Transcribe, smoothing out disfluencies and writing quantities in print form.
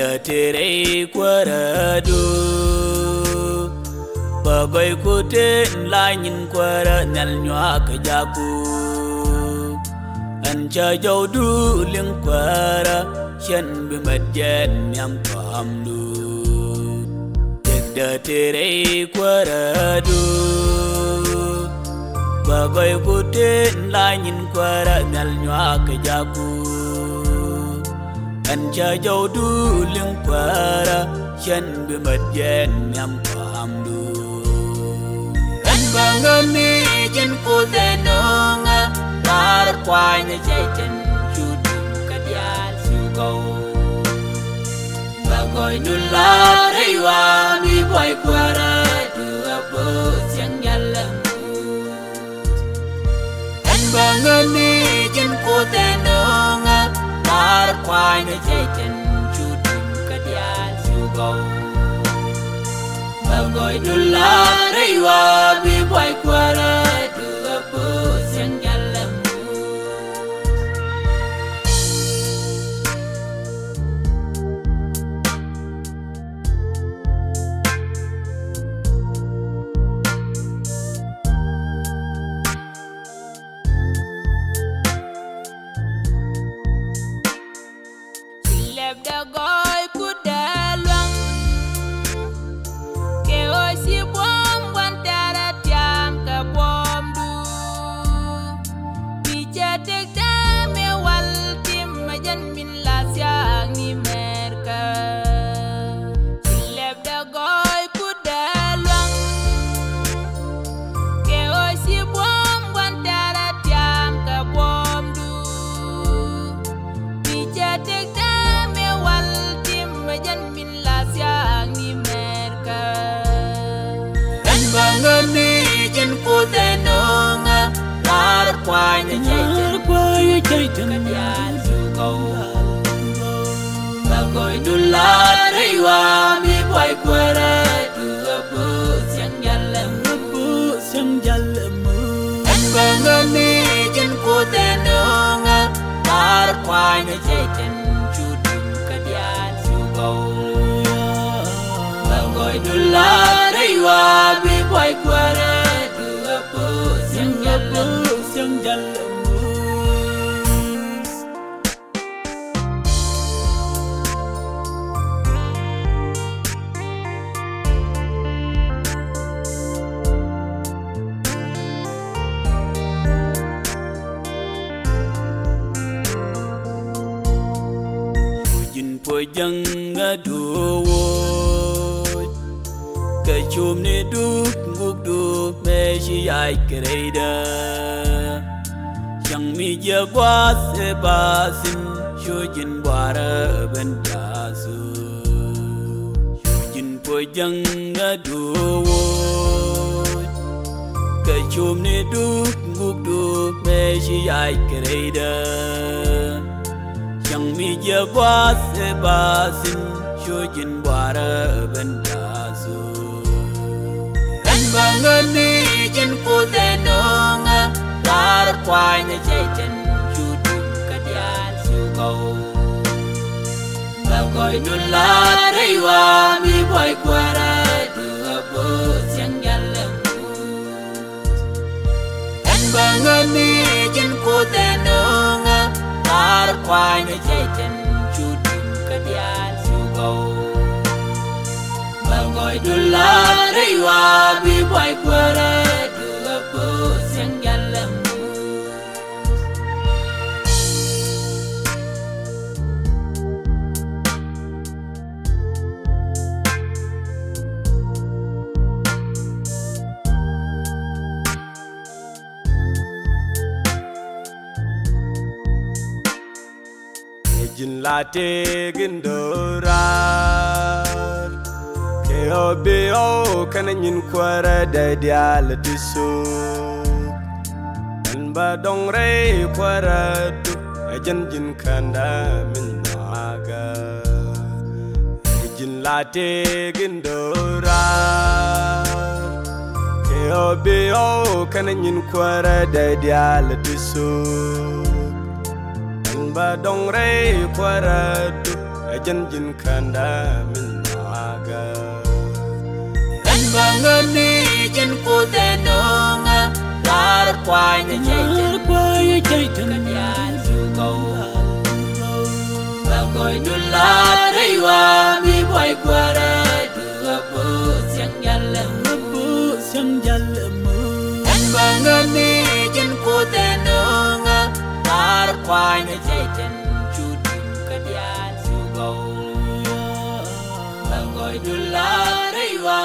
da tere kwara du bagoy kute la nyin kwara nal nywa ka jaku an cha jaw du ling kwara shan bi madjan nyam pamdu da tere kwara du bagoy kute la nyin kwara nal nywa ka jaku an cha jaw du ling kwara shan bi madjan nyam pamdu an bangani jin ko denonga lar kwanya chaichen chudu kadyal sugo bagoy nulla reiwa mi boy kwara du abo siang yalam an bangani jin ko denonga lar kwanya chaichen chudu kadyal sugo bagoy nulla reiwa mi boy kwara du abo siang yalam the goy kudalwang ke oi si bom wan tara tiam ka bom du bi jate me wal tim majan min la siang ni merka sileb the goy kudalwang ke oi si bom wan tara tiam ka bom du bi jate bangani jen ko denonga lar kwanya chaichen kadyal sugo bagoy nulla reiwa mi boy kwara du abo siang yalam bangani jen ko denonga lar kwanya chaichen chudu kadyal sugo bagoy nulla reiwa boy kwara du abo siang yalam jin po janga duwo ka chum ne duk nguk du me shi ai kreida yang mi je gwa se basin shujin wara ben tasu shujin po janga duwo ka chum ne duk nguk du me shi ai kreida yang mi je gwa se basin shujin wara ben tasu bangani jen ko denonga lar kwanya chaichen chudu kadyal sugo bagoy nulla reiwa mi boy kwara du abo siang yalam bangani jen ko denonga lar kwanya chaichen chudu kadyal sugo bagoy nulla reiwa mi boy kwara du abo siang yalam jin late gindorar ke obe o kananyin kwara da dial diso an ba dong re kwara du ajan jin kanda min naga jin late gindorar ke obe o kananyin kwara da dial diso ba dong re kwara du jen jin kanda min aga An bangani jen ku tenonga lar kwanya jaitan kadian sugau Bagoy dular aywa mi boy kwara dua bus yang jalan An bangani jen ku tenonga lar kwanya jaitan cudim kadian sugau Bagoy dular aywa